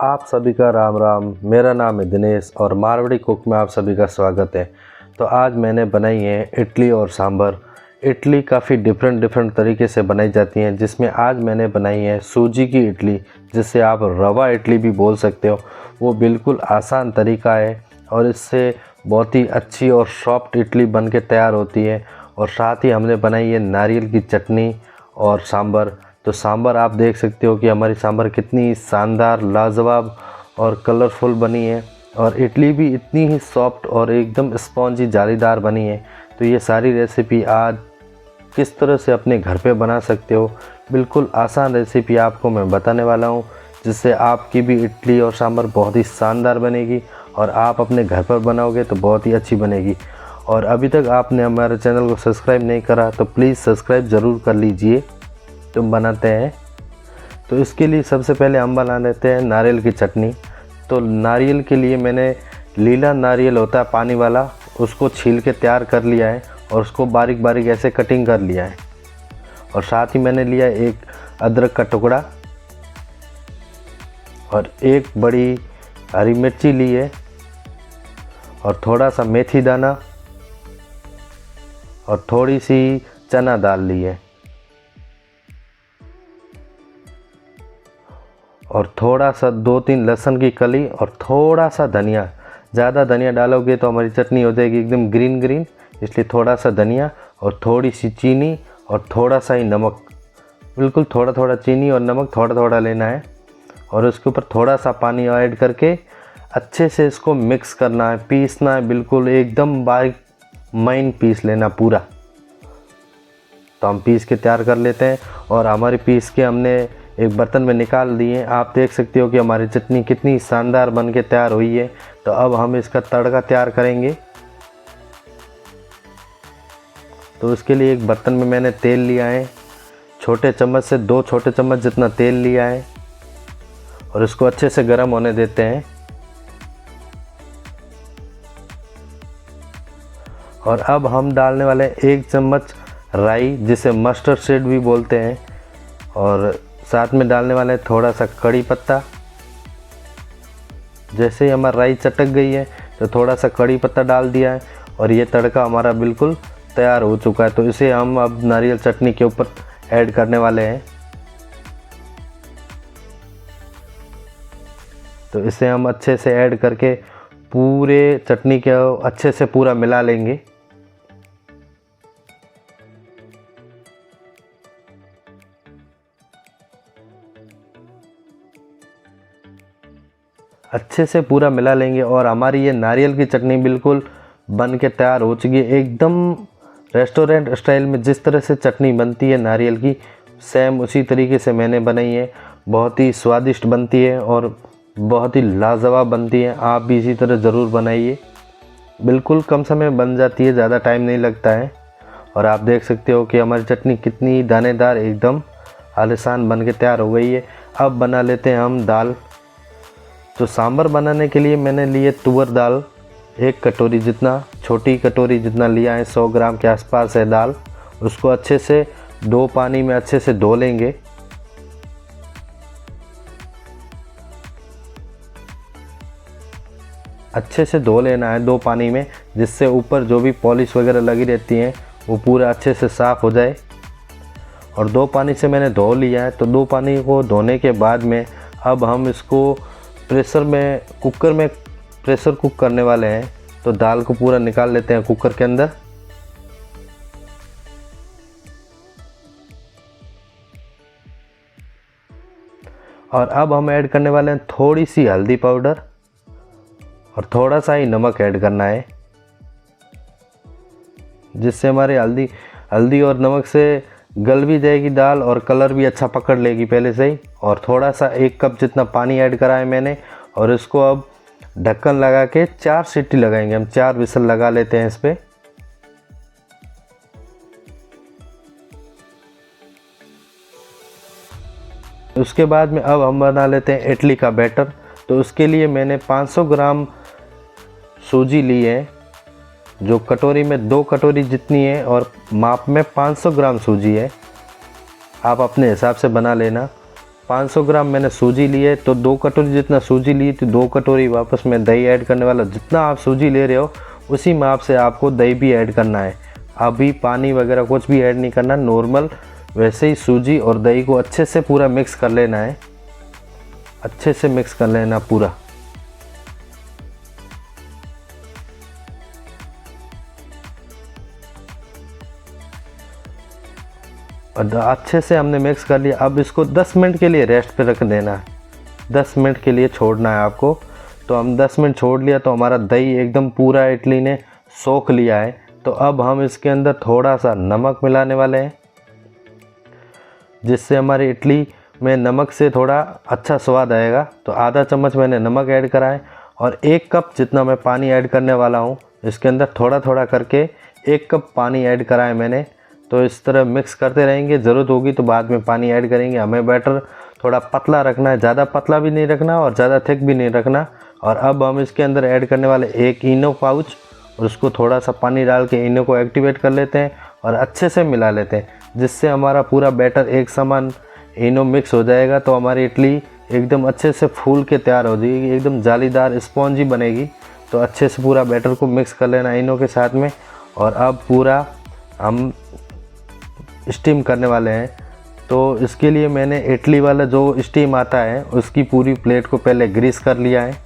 आप सभी का राम राम। मेरा नाम है दिनेश और मारवाड़ी कुक में आप सभी का स्वागत है। तो आज मैंने बनाई है इडली और सांभर। इडली काफ़ी डिफरेंट तरीके से बनाई जाती हैं, जिसमें आज मैंने बनाई है सूजी की इडली, जिससे आप रवा इडली भी बोल सकते हो। वो बिल्कुल आसान तरीका है और इससे बहुत ही अच्छी और सॉफ्ट इडली बन के तैयार होती है। और साथ ही हमने बनाई है नारियल की चटनी और सांभर। तो सांभर आप देख सकते हो कि हमारी सांभर कितनी शानदार, लाजवाब और कलरफुल बनी है, और इडली भी इतनी ही सॉफ्ट और एकदम स्पॉन्जी जालीदार बनी है। तो ये सारी रेसिपी आज किस तरह से अपने घर पे बना सकते हो, बिल्कुल आसान रेसिपी आपको मैं बताने वाला हूँ, जिससे आपकी भी इडली और सांभर बहुत ही शानदार बनेगी और आप अपने घर पर बनाओगे तो बहुत ही अच्छी बनेगी। और अभी तक आपने हमारे चैनल को सब्सक्राइब नहीं करा तो प्लीज़ सब्सक्राइब ज़रूर कर लीजिए। तो बनाते हैं। तो इसके लिए सबसे पहले हम बना लेते हैं नारियल की चटनी। तो नारियल के लिए मैंने लीला नारियल होता है पानी वाला, उसको छील के तैयार कर लिया है और उसको बारीक बारीक ऐसे कटिंग कर लिया है। और साथ ही मैंने लिया एक अदरक का टुकड़ा और एक बड़ी हरी मिर्ची ली है और थोड़ा सा मेथी दाना और थोड़ी सी चना दाल ली है और थोड़ा सा 2-3 लहसुन की कली और थोड़ा सा धनिया। ज़्यादा धनिया डालोगे तो हमारी चटनी हो जाएगी एकदम ग्रीन ग्रीन, इसलिए थोड़ा सा धनिया और थोड़ी सी चीनी और थोड़ा सा ही नमक। बिल्कुल थोड़ा थोड़ा चीनी और नमक थोड़ा थोड़ा लेना है और उसके ऊपर थोड़ा सा पानी ऐड करके अच्छे से इसको मिक्स करना है, पीसना है, बिल्कुल एकदम बारीक माइन पीस लेना पूरा। तो हम पीस के तैयार कर लेते हैं और हमारी पीस के हमने एक बर्तन में निकाल दिए। आप देख सकते हो कि हमारी चटनी कितनी शानदार बन के तैयार हुई है। तो अब हम इसका तड़का तैयार करेंगे। तो उसके लिए एक बर्तन में मैंने तेल लिया है, छोटे चम्मच से 2 छोटे चम्मच जितना तेल लिया है और इसको अच्छे से गर्म होने देते हैं। और अब हम डालने वाले 1 चम्मच राई, जिसे मस्टर्ड सीड भी बोलते हैं, और साथ में डालने वाले हैं थोड़ा सा कड़ी पत्ता। जैसे ही हमारी राई चटक गई है तो थोड़ा सा कड़ी पत्ता डाल दिया है और ये तड़का हमारा बिल्कुल तैयार हो चुका है। तो इसे हम अब नारियल चटनी के ऊपर ऐड करने वाले हैं। तो इसे हम अच्छे से ऐड करके पूरे चटनी के अच्छे से पूरा मिला लेंगे। अच्छे से पूरा मिला लेंगे और हमारी ये नारियल की चटनी बिल्कुल बन के तैयार हो चुकी है। एकदम रेस्टोरेंट स्टाइल में जिस तरह से चटनी बनती है नारियल की, सेम उसी तरीके से मैंने बनाई है। बहुत ही स्वादिष्ट बनती है और बहुत ही लाजवाब बनती है। आप भी इसी तरह ज़रूर बनाइए, बिल्कुल कम समय में बन जाती है, ज़्यादा टाइम नहीं लगता है। और आप देख सकते हो कि हमारी चटनी कितनी दानेदार, एकदम आलिशान बन के तैयार हो गई है। अब बना लेते हैं हम दाल। तो सांभर बनाने के लिए मैंने लिए तुअर दाल 1 कटोरी जितना, छोटी कटोरी जितना लिया है, 100 ग्राम के आसपास है दाल। उसको अच्छे से 2 पानी में अच्छे से धो लेंगे। अच्छे से धो लेना है 2 पानी में, जिससे ऊपर जो भी पॉलिश वगैरह लगी रहती हैं वो पूरा अच्छे से साफ़ हो जाए। और 2 पानी से मैंने धो लिया है। तो 2 पानी को धोने के बाद में अब हम इसको कुकर में प्रेशर कुक करने वाले हैं। तो दाल को पूरा निकाल लेते हैं कुकर के अंदर। और अब हम ऐड करने वाले हैं थोड़ी सी हल्दी पाउडर और थोड़ा सा ही नमक ऐड करना है, जिससे हमारे हल्दी और नमक से गल भी जाएगी दाल और कलर भी अच्छा पकड़ लेगी पहले से ही। और थोड़ा सा 1 कप जितना पानी ऐड करा है मैंने और इसको अब ढक्कन लगा के 4 सीटी लगाएंगे हम। 4 विसल लगा लेते हैं इस पर। उसके बाद में अब हम बना लेते हैं इडली का बैटर। तो उसके लिए मैंने 500 ग्राम सूजी ली है, जो कटोरी में 2 कटोरी जितनी है, और माप में 500 ग्राम सूजी है। आप अपने हिसाब से बना लेना। 500 ग्राम मैंने सूजी ली है, तो 2 कटोरी जितना सूजी ली तो 2 कटोरी वापस मैं दही ऐड करने वाला। जितना आप सूजी ले रहे हो उसी माप से आपको दही भी ऐड करना है। अभी पानी वगैरह कुछ भी ऐड नहीं करना, नॉर्मल वैसे ही सूजी और दही को अच्छे से पूरा मिक्स कर लेना है, अच्छे से मिक्स कर लेना पूरा। और अच्छे से हमने मिक्स कर लिया। अब इसको 10 मिनट के लिए रेस्ट पे रख देना है, 10 मिनट के लिए छोड़ना है आपको। तो हम 10 मिनट छोड़ लिया तो हमारा दही एकदम पूरा इडली ने सोख लिया है। तो अब हम इसके अंदर थोड़ा सा नमक मिलाने वाले हैं, जिससे हमारी इडली में नमक से थोड़ा अच्छा स्वाद आएगा। तो आधा चम्मच मैंने नमक ऐड करा है और 1 कप जितना मैं पानी ऐड करने वाला हूँ। इसके अंदर थोड़ा थोड़ा करके 1 कप पानी ऐड करा है मैंने। तो इस तरह मिक्स करते रहेंगे, ज़रूरत होगी तो बाद में पानी ऐड करेंगे। हमें बैटर थोड़ा पतला रखना है, ज़्यादा पतला भी नहीं रखना और ज़्यादा थिक भी नहीं रखना। और अब हम इसके अंदर ऐड करने वाले 1 इनो पाउच, और उसको थोड़ा सा पानी डाल के इनो को एक्टिवेट कर लेते हैं और अच्छे से मिला लेते हैं, जिससे हमारा पूरा बैटर एक समान इनो मिक्स हो जाएगा। तो हमारी इडली एकदम अच्छे से फूल के तैयार हो जाएगी, एकदम जालीदार स्पॉन्जी बनेगी। तो अच्छे से पूरा बैटर को मिक्स कर लेना इनो के साथ में। और अब पूरा हम स्टीम करने वाले हैं। तो इसके लिए मैंने इडली वाला जो स्टीम आता है उसकी पूरी प्लेट को पहले ग्रीस कर लिया है।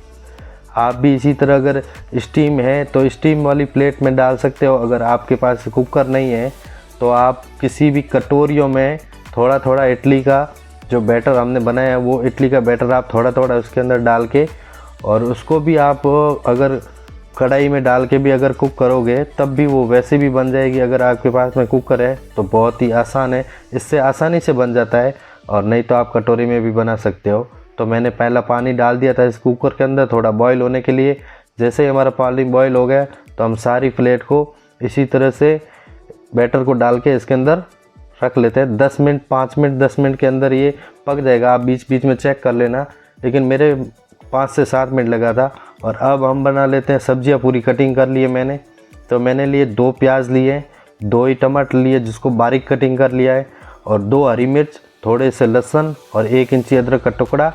आप भी इसी तरह अगर स्टीम है तो स्टीम वाली प्लेट में डाल सकते हो। अगर आपके पास कुकर नहीं है तो आप किसी भी कटोरियों में थोड़ा थोड़ा इडली का जो बैटर हमने बनाया है वो इडली का बैटर आप थोड़ा थोड़ा उसके अंदर डाल के, और उसको भी आप अगर कढ़ाई में डाल के भी अगर कुक करोगे तब भी वो वैसे भी बन जाएगी। अगर आपके पास में कुकर है तो बहुत ही आसान है, इससे आसानी से बन जाता है। और नहीं तो आप कटोरी में भी बना सकते हो। तो मैंने पहला पानी डाल दिया था इस कुकर के अंदर थोड़ा बॉईल होने के लिए। जैसे ही हमारा पानी बॉईल हो गया तो हम सारी प्लेट को इसी तरह से बैटर को डाल के इसके अंदर रख लेते हैं। 10 मिनट 5 मिनट 10 मिनट के अंदर ये पक जाएगा। आप बीच बीच में चेक कर लेना, लेकिन मेरे 5 से 7 मिनट लगा था। और अब हम बना लेते हैं सब्जियां। पूरी कटिंग कर ली है मैंने। तो मैंने लिए 2 प्याज लिए, 2 ही टमाटर लिए जिसको बारीक कटिंग कर लिया है, और 2 हरी मिर्च, थोड़े से लहसुन और 1 इंची अदरक का टुकड़ा।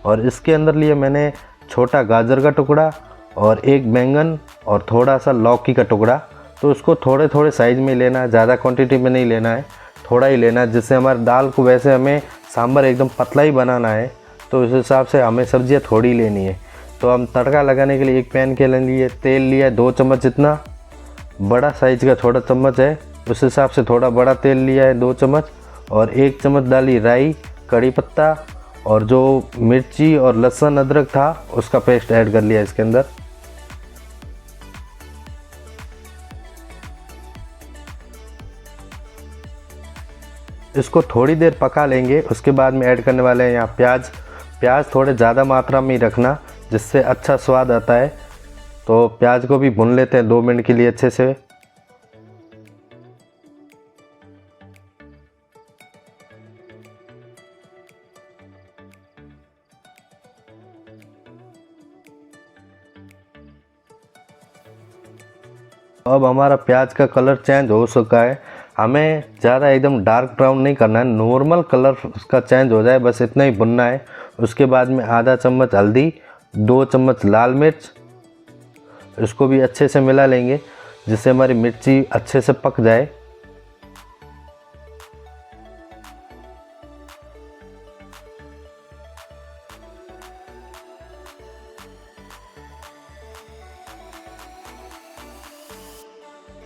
और इसके अंदर लिए मैंने छोटा गाजर का टुकड़ा और 1 बैंगन और थोड़ा सा लौकी का टुकड़ा। तो उसको थोड़े थोड़े साइज़ में लेना है, ज़्यादा क्वांटिटी में नहीं लेना है, थोड़ा ही लेना है, जिससे हमारे दाल को वैसे हमें सांभर एकदम पतला ही बनाना है। तो उस हिसाब से हमें सब्जियां थोड़ी लेनी है। तो हम तड़का लगाने के लिए एक पैन के लिए तेल लिया है 2 चम्मच जितना, बड़ा साइज़ का छोटा चम्मच है उस हिसाब से थोड़ा बड़ा तेल लिया है 2 चम्मच। और 1 चम्मच डाली राई, कड़ी पत्ता, और जो मिर्ची और लहसुन अदरक था उसका पेस्ट ऐड कर लिया इसके अंदर। इसको थोड़ी देर पका लेंगे। उसके बाद में ऐड करने वाले हैं यहाँ प्याज। प्याज थोड़े ज़्यादा मात्रा में ही रखना, जिससे अच्छा स्वाद आता है। तो प्याज को भी भून लेते हैं 2 मिनट के लिए अच्छे से। अब हमारा प्याज का कलर चेंज हो चुका है। हमें ज़्यादा एकदम डार्क ब्राउन नहीं करना है, नॉर्मल कलर उसका चेंज हो जाए बस इतना ही भुनना है। उसके बाद में आधा चम्मच हल्दी, 2 चम्मच लाल मिर्च, इसको भी अच्छे से मिला लेंगे जिससे हमारी मिर्ची अच्छे से पक जाए।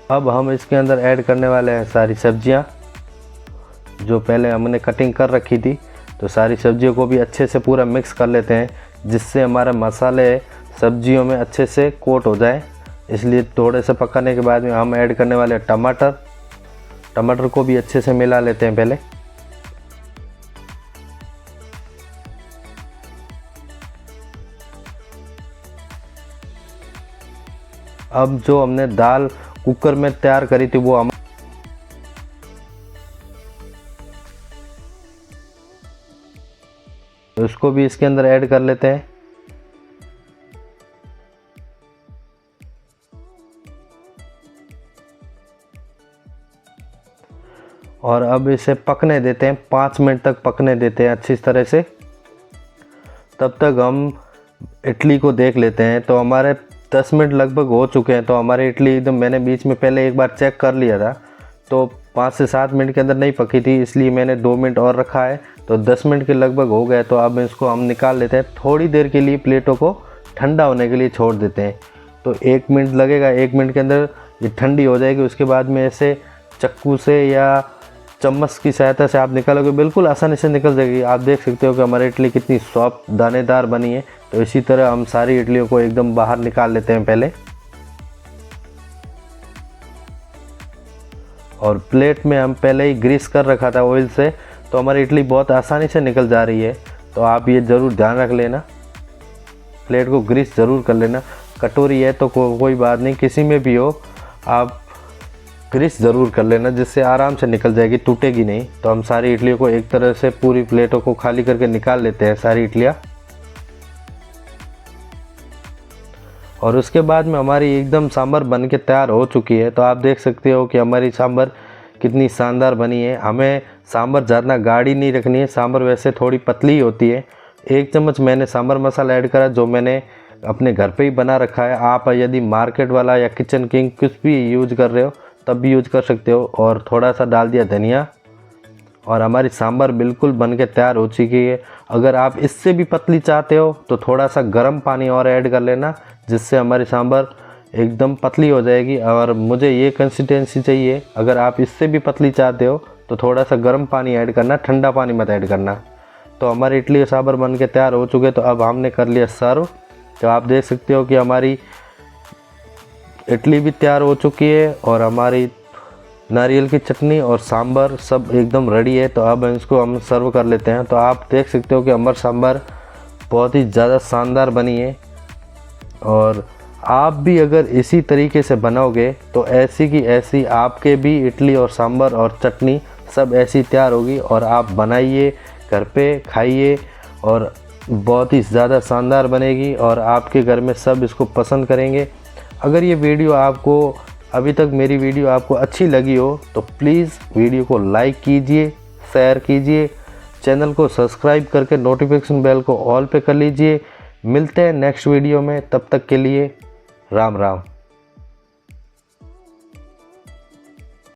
अब हम इसके अंदर ऐड करने वाले हैं सारी सब्जियां जो पहले हमने कटिंग कर रखी थी। तो सारी सब्जियों को भी अच्छे से पूरा मिक्स कर लेते हैं, जिससे हमारा मसाले सब्जियों में अच्छे से कोट हो जाए। इसलिए थोड़े से पकाने के बाद में हम ऐड करने वाले टमाटर। टमाटर को भी अच्छे से मिला लेते हैं पहले। अब जो हमने दाल कुकर में तैयार करी थी वो हम उसको भी इसके अंदर ऐड कर लेते हैं। और अब इसे पकने देते हैं, 5 मिनट तक पकने देते हैं अच्छी तरह से। तब तक हम इडली को देख लेते हैं। तो हमारे 10 मिनट लगभग हो चुके हैं। तो हमारी इडली एकदम, मैंने बीच में पहले एक बार चेक कर लिया था, तो 5 से 7 मिनट के अंदर नहीं पकी थी, इसलिए मैंने 2 मिनट और रखा है। तो 10 मिनट के लगभग हो गए। तो अब इसको हम निकाल लेते हैं। थोड़ी देर के लिए प्लेटों को ठंडा होने के लिए छोड़ देते हैं। तो 1 मिनट लगेगा, 1 मिनट के अंदर ये ठंडी हो जाएगी। उसके बाद में ऐसे चक्कू से या चम्मच की सहायता से आप निकालोगे, बिल्कुल आसानी से निकल जाएगी। आप देख सकते हो कि हमारी इडली कितनी सॉफ्ट दानेदार बनी है। तो इसी तरह हम सारी इडलियों को एकदम बाहर निकाल लेते हैं पहले। और प्लेट में हम पहले ही ग्रीस कर रखा था ऑयल से, तो हमारी इडली बहुत आसानी से निकल जा रही है। तो आप ये ज़रूर ध्यान रख लेना, प्लेट को ग्रीस ज़रूर कर लेना। कटोरी है तो कोई बात नहीं, किसी में भी हो आप ग्रीस ज़रूर कर लेना, जिससे आराम से निकल जाएगी, टूटेगी नहीं। तो हम सारी इडलियों को एक तरह से पूरी प्लेटों को खाली करके निकाल लेते हैं सारी इडलियाँ। और उसके बाद में हमारी एकदम सांभर बन के तैयार हो चुकी है। तो आप देख सकते हो कि हमारी सांभर कितनी शानदार बनी है। हमें सांभर ज़्यादा गाढ़ी नहीं रखनी है, सांभर वैसे थोड़ी पतली होती है। 1 चम्मच मैंने सांभर मसाला ऐड करा, जो मैंने अपने घर पे ही बना रखा है। आप यदि मार्केट वाला या किचन किंग कुछ भी यूज कर रहे हो तब भी यूज कर सकते हो। और थोड़ा सा डाल दिया धनिया। और हमारी सांभर बिल्कुल बन के तैयार हो चुकी है। अगर आप इससे भी पतली चाहते हो तो थोड़ा सा गर्म पानी और ऐड कर लेना, जिससे हमारी सांभर एकदम पतली हो जाएगी। और मुझे ये कंसिस्टेंसी चाहिए। अगर आप इससे भी पतली चाहते हो तो थोड़ा सा गर्म पानी ऐड करना, ठंडा पानी मत ऐड करना। तो हमारी इडली और सांभर बन के तैयार हो चुके। तो अब हमने कर लिया सर्व। तो आप देख सकते हो कि हमारी इडली भी तैयार हो चुकी है और हमारी नारियल की चटनी और सांभर सब एकदम रेडी है। तो अब इसको हम सर्व कर लेते हैं। तो आप देख सकते हो कि हमारी सांभर बहुत ही ज़्यादा शानदार बनी है। और आप भी अगर इसी तरीके से बनाओगे तो ऐसी की ऐसी आपके भी इडली और सांभर और चटनी सब ऐसी तैयार होगी। और आप बनाइए, घर पे खाइए और बहुत ही ज़्यादा शानदार बनेगी और आपके घर में सब इसको पसंद करेंगे। अगर ये वीडियो आपको, अभी तक मेरी वीडियो आपको अच्छी लगी हो तो प्लीज़ वीडियो को लाइक कीजिए, शेयर कीजिए, चैनल को सब्सक्राइब करके नोटिफिकेशन बेल को ऑल पे कर लीजिए। मिलते हैं नेक्स्ट वीडियो में, तब तक के लिए राम राम।